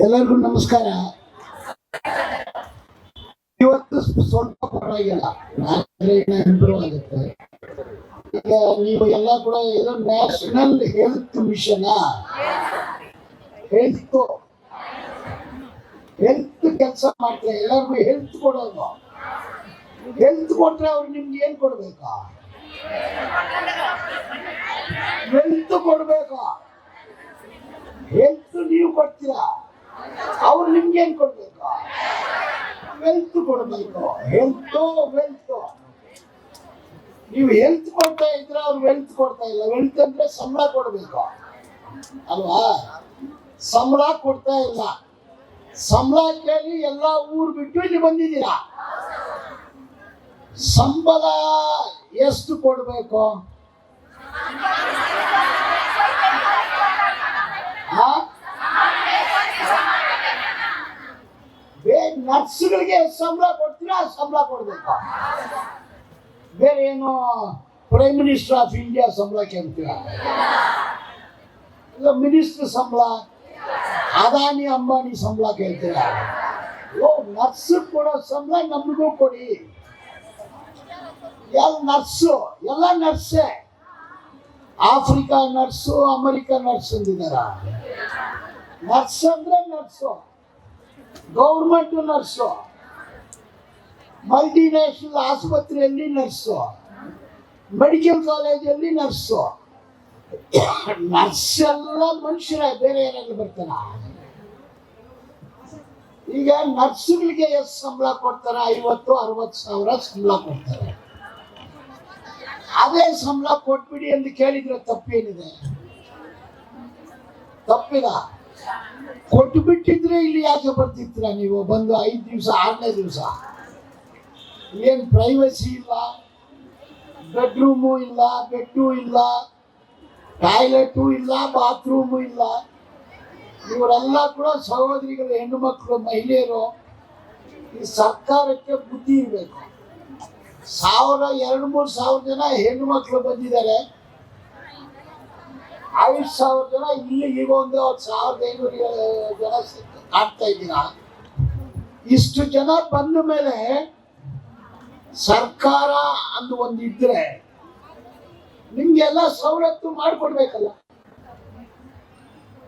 ಎಲ್ಲರಿಗೂ ನಮಸ್ಕಾರ. ಇವತ್ತು ಸ್ವಲ್ಪ ಪರವಾಗಿಲ್ಲ, ಇಂಪ್ರೂವ್ ಆಗುತ್ತೆ. ಈಗ ನೀವು ಎಲ್ಲ ಕೂಡ ಇದು ನ್ಯಾಷನಲ್ ಹೆಲ್ತ್ ಮಿಷನ್, ಹೆಲ್ತ್ ಕೆಲಸ ಮಾಡ್ತಾರೆ. ಎಲ್ಲರಿಗೂ ಹೆಲ್ತ್ ಕೊಡೋದು. ಹೆಲ್ತ್ ಕೊಟ್ರೆ ಅವ್ರು ನಿಮ್ಗೆ ಏನ್ ಕೊಡ್ಬೇಕಾ? ಹೆಲ್ತ್ ಕೊಡ್ಬೇಕು. ಹೆಲ್ತ್ ನೀವು ಕೊಡ್ತೀರಾ, ಅವ್ರು ನಿಮ್ಗೆ ಏನ್ ಕೊಡ್ಬೇಕು? ವೆಲ್ತ್ ಕೊಡ್ಬೇಕು. ವೆಲ್ತ್ ನೀವು ಹೆಲ್ತ್ ಕೊಡ್ತಾ ಇದ್ರೆ ಅವ್ರು ವೆಲ್ತ್ ಕೊಡ್ತಾ ಇಲ್ಲ. ವೆಲ್ತ್ ಅಂದ್ರೆ ಸಂಬಳ ಕೊಡ್ಬೇಕು ಅಲ್ವಾ? ಸಂಬಳ ಕೊಡ್ತಾ ಇಲ್ಲ. ಸಂಬಳ ಕೇಳಿ ಎಲ್ಲ ಊರ್ ಬಿಟ್ಟು ಇಲ್ಲಿ ಬಂದಿದ್ದೀರಾ. ಸಂಬಳ ಎಷ್ಟು ಕೊಡ್ಬೇಕು? ನರ್ಸ್ಗಳಿಗೆ ಸಂಬಳ ಕೊಡ್ತೀರಾ? ಸಂಬಳ ಕೊಡ್ಬೇಕು. ಬೇರೆ ಏನು ಪ್ರೈಮ್ ಮಿನಿಸ್ಟರ್ ಆಫ್ ಇಂಡಿಯಾ ಸಂಬಳ ಕೇಳ್ತೀರಾ? ಇಲ್ಲ ಮಿನಿಸ್ಟರ್ ಸಂಬಳ, ಅದಾನಿ ಅಂಬಾನಿ ಸಂಬಳ ಕೇಳ್ತೀರಾ? ನರ್ಸ್ ಕೊಡೋ ಸಂಬಳ ನಮಗೂ ಕೊಡಿ. ಎಲ್ಲ ನರ್ಸೇ. ಆಫ್ರಿಕಾ ನರ್ಸು, ಅಮೆರಿಕ ನರ್ಸ್ ಅಂದಿದಾರ. ನರ್ಸ್ ಅಂದ್ರೆ ನರ್ಸು, ಗೌರ್ಮೆಂಟ್ ನರ್ಸು, ಮಲ್ಟಿನ್ಯಾಷನಲ್ ಆಸ್ಪತ್ರೆಯಲ್ಲಿ ನರ್ಸು, ಮೆಡಿಕಲ್ ಕಾಲೇಜಲ್ಲಿ ನರ್ಸು. ನರ್ಸ್ ಎಲ್ಲ ಮನುಷ್ಯರ, ಬೇರೆ ಏನಾದ್ರು ಬರ್ತಾರ? ಈಗ ನರ್ಸ್ಗಳಿಗೆ ಎಷ್ಟು ಸಂಬಳ ಕೊಡ್ತಾರೆ? 50-60 ಸಾವಿರ ಸಂಬಳ ಕೊಡ್ತಾರೆ. ಅದೇ ಸಂಬಳ ಕೊಟ್ಬಿಡಿ ಅಂತ ಕೇಳಿದ್ರೆ ತಪ್ಪೇನಿದೆ? ತಪ್ಪಿದ. ಕೊಟ್ಟು ಬಿಟ್ಟಿದ್ರೆ ಇಲ್ಲಿ ಯಾಕೆ ಬರ್ತಿರ್ತೀರ ನೀವು? ಬಂದು 5 ದಿವಸ, 6ನೇ ದಿವಸ ಏನ್ ಪ್ರೈವಸಿ ಇಲ್ಲ, ಬೆಡ್ರೂಮು ಇಲ್ಲ, ಬೆಡ್ಡು ಇಲ್ಲ, ಟಾಯ್ಲೆಟು ಇಲ್ಲ, ಬಾತ್ರೂಮು ಇಲ್ಲ. ಇವರೆಲ್ಲ ಕೂಡ ಸಹೋದರಿಗಳು, ಹೆಣ್ಣು ಮಕ್ಕಳು, ಮಹಿಳೆಯರು. ಈ ಸರ್ಕಾರಕ್ಕೆ ಬುದ್ಧಿ ಇರಬೇಕು. 2-3 ಸಾವಿರ ಜನ ಹೆಣ್ಣು ಮಕ್ಕಳು ಬಂದಿದ್ದಾರೆ. 5,000 ಜನ ಇಲ್ಲಿ. ಈಗ ಒಂದು 1,500 ಜನ ಕಾಣ್ತಾ ಇದ್ದೀರಾ. ಇಷ್ಟು ಜನ ಬಂದ ಮೇಲೆ ಸರ್ಕಾರ ಅಂದು ಒಂದಿದ್ರೆ ನಿಮ್ಗೆಲ್ಲ ಸವಲತ್ತು ಮಾಡಿಕೊಡ್ಬೇಕಲ್ಲ.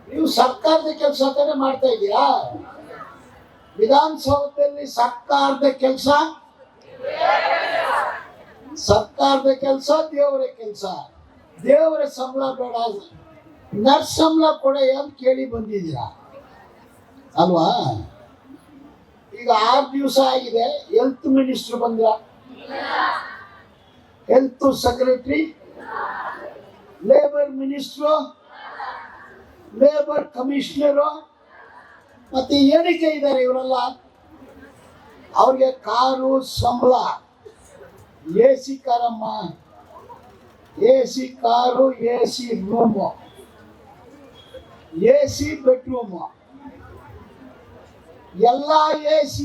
ನೀವು ಸರ್ಕಾರದ ಕೆಲಸ ತಾನೇ ಮಾಡ್ತಾ ಇದ್ದೀರಾ. ವಿಧಾನಸೌಧದಲ್ಲಿ ಸರ್ಕಾರದ ಕೆಲಸ ದೇವರ ಕೆಲಸ. ದೇವರ ಸಂಬಳ ಬೇಡ, ನರ್ಸ್ ಸಂಬಳ ಕೊಡ ಅಂತ ಕೇಳಿ ಬಂದಿದ್ದೀರಾ ಅಲ್ವಾ? ಈಗ 6 ದಿವಸ ಆಗಿದೆ. ಹೆಲ್ತ್ ಮಿನಿಸ್ಟರ್ ಬಂದ್ರ, health secretary, labour minister, labour commissioner, ಮತ್ತೆ ಏನಕ್ಕೆ ಇದ್ದಾರೆ ಇವರೆಲ್ಲ? ಅವ್ರಿಗೆ ಕಾರು ಸಂಬಳ, AC ಕಾರಮ್ಮ, AC car, AC room, AC bedroom, ಎಲ್ಲ AC.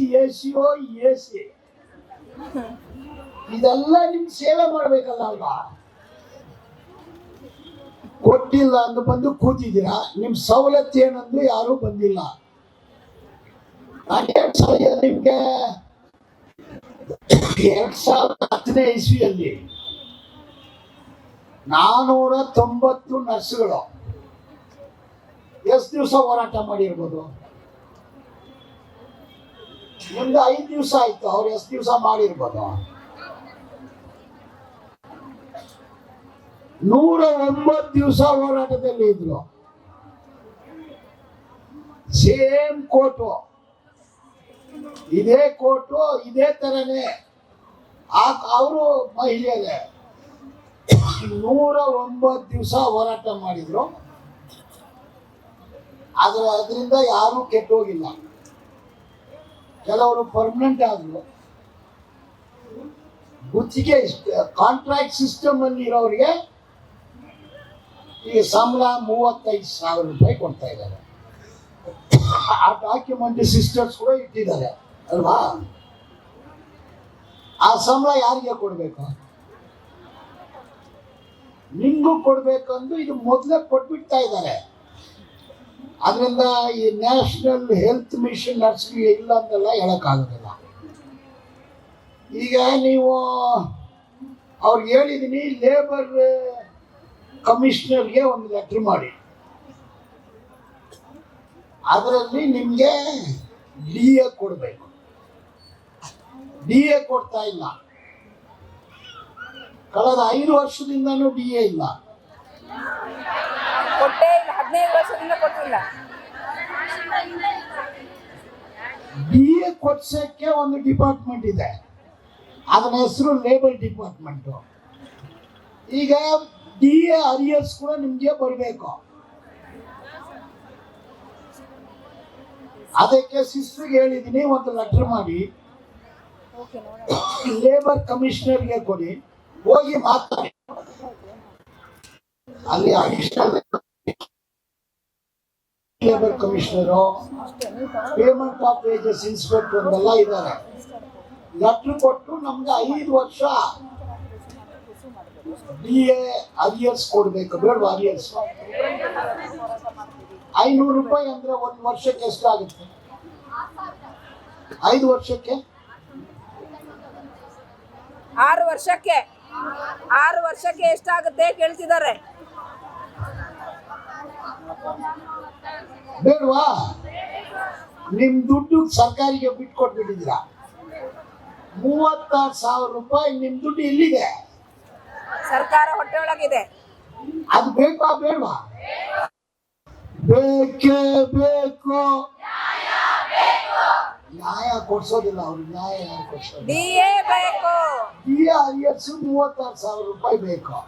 ಇದೆಲ್ಲ ನಿಮ್ ಸೇವೆ ಮಾಡ್ಬೇಕಲ್ಲ ಅಲ್ವಾ? ಕೊಟ್ಟಿಲ್ಲ ಅಂದು ಬಂದು ಕೂತಿದ್ದೀರಾ. ನಿಮ್ ಸವಲತ್ತು ಏನಂದು ಯಾರು ಬಂದಿಲ್ಲ. ನಿಮ್ಗೆ 2010ನೇ ಇಸ್ವಿಯಲ್ಲಿ 490 ನರ್ಸ್ಗಳು ಎಷ್ಟು ದಿವಸ ಹೋರಾಟ ಮಾಡಿರ್ಬೋದು? ಮುಂದೆ 5 ದಿವಸ ಆಯ್ತು. ಅವ್ರು ಎಷ್ಟು ದಿವಸ ಮಾಡಿರ್ಬೋದು? 109 ದಿವಸ ಹೋರಾಟದಲ್ಲಿ ಇದ್ರು. ಸೇಮ್ ಕೋಟು, ಇದೇ ಕೋಟು, ಇದೇ ತರನೇ. ಅವರು ಮಹಿಳೆಯರೇ 109 ದಿವಸ ಹೋರಾಟ ಮಾಡಿದ್ರು. ಆದ್ರೆ ಅದರಿಂದ ಯಾರು ಕೆಟ್ಟು ಹೋಗಿಲ್ಲ. ಕೆಲವರು ಪರ್ಮನೆಂಟ್ ಆದ್ರು. ಗುತ್ತಿಗೆ ಕಾಂಟ್ರಾಕ್ಟ್ ಸಿಸ್ಟಮ್ ಅಲ್ಲಿ ಇರೋರಿಗೆ ಈ ಸಂಬಳ 35,000 ರೂಪಾಯಿ ಕೊಡ್ತಾ ಇದ್ದಾರೆ. ಆ ಡಾಕ್ಯುಮೆಂಟ್ ಸಿಸ್ಟರ್ಸ್ ಕೂಡ ಇಟ್ಟಿದ್ದಾರೆ ಅಲ್ವಾ? ಆ ಸಂಬಳ ಯಾರಿಗೆ ಕೊಡ್ಬೇಕು? ನಿಮ್ಗೂ ಕೊಡ್ಬೇಕಂದು ಇದು ಮೊದಲೇ ಕೊಟ್ಬಿಡ್ತಾ ಇದ್ದಾರೆ. ಅದರಿಂದ ಈ ನ್ಯಾಷನಲ್ ಹೆಲ್ತ್ ಮಿಷನ್ ನರ್ಸ್ಗೆ ಇಲ್ಲ ಅಂತೆಲ್ಲ ಹೇಳೋಕ್ಕಾಗೋದಿಲ್ಲ. ಈಗ ನೀವು ಅವ್ರಿಗೆ ಹೇಳಿದ್ದೀನಿ, ಲೇಬರ್ ಕಮಿಷನರ್ಗೆ ಒಂದು ಲೆಟ್ರ್ ಮಾಡಿ, ಅದರಲ್ಲಿ ನಿಮಗೆ DA ಕೊಡಬೇಕು. DA ಕೊಡ್ತಾ ಇಲ್ಲ, ಕಳೆದ 5 ವರ್ಷದಿಂದನೂ DA ಇಲ್ಲ. ಕೊಟ್ಟೇ ಇಲ್ಲ, 15 ವರ್ಷದಿಂದ ಕೊಟ್ಟಿಲ್ಲ. DA ಕೊಡ್ಸಕ್ಕೆ ಒಂದು ಡಿಪಾರ್ಟ್ಮೆಂಟ್ ಇದೆ, ಅದರ ಹೆಸರು ಲೇಬರ್ ಡಿಪಾರ್ಟ್ಮೆಂಟು. ಈಗ DA ಅರಿಯರ್ಸ್ ಕೂಡ ನಿಮಗೆ ಬರಬೇಕು. ಅದಕ್ಕೆ ಸಿಸ್ಟರ್ಗೆ ಹೇಳಿದ್ದೀನಿ, ಒಂದು ಲೆಟರ್ ಮಾಡಿ ಲೇಬರ್ ಕಮಿಷನರ್ಗೆ ಕೊಡಿ, ಹೋಗಿ ಮಾತಾಡಿ. ಅಲ್ಲಿ additional labour commissioner, payment of wages inspector ಅಂತೆಲ್ಲ ಇದ್ದಾರೆ. ಲೆಟರ್ ಕೊಟ್ಟು ನಮ್ಗೆ 5 ವರ್ಷ DA ಅರಿಯರ್ಸ್ ಕೊಡ್ಬೇಕು. ಬೇಡವಾ ಅರಿಯರ್ಸ್? 500 ರೂಪಾಯಿ ಅಂದ್ರೆ 1 ವರ್ಷಕ್ಕೆ ಎಷ್ಟಾಗುತ್ತೆ? 5 ವರ್ಷಕ್ಕೆ 6 ವರ್ಷಕ್ಕೆ 6 ವರ್ಷಕ್ಕೆ ಎಷ್ಟಾಗುತ್ತೆ ಕೇಳ್ತಿದ್ದಾರೆ. ಬೇಡವಾ? ನಿಮ್ ದುಡ್ಡು ಸರ್ಕಾರಿಗೆ ಬಿಟ್ಕೊಟ್ಬಿಟ್ಟಿದ್ದೀರಾ. 36,000 ರೂಪಾಯಿ ನಿಮ್ ದುಡ್ಡು ಎಲ್ಲಿದೆ? ಸರ್ಕಾರ ಹೊಟ್ಟೆ ಒಳಗಿದೆ. ಅದು ಬೇಕಾ ಬೇಡವಾ? ಬೇಕೇ ಬೇಕು. ನ್ಯಾಯ ಕೊಡ್ಸೋದಿಲ್ಲ ಅವ್ರು, ನ್ಯಾಯ ಕೊಡ್ಸೋದಿಲ್ಲ. DA ಬೇಕು. DA ಅರಿಯರ್ಸು 36,000 ರೂಪಾಯಿ ಬೇಕು.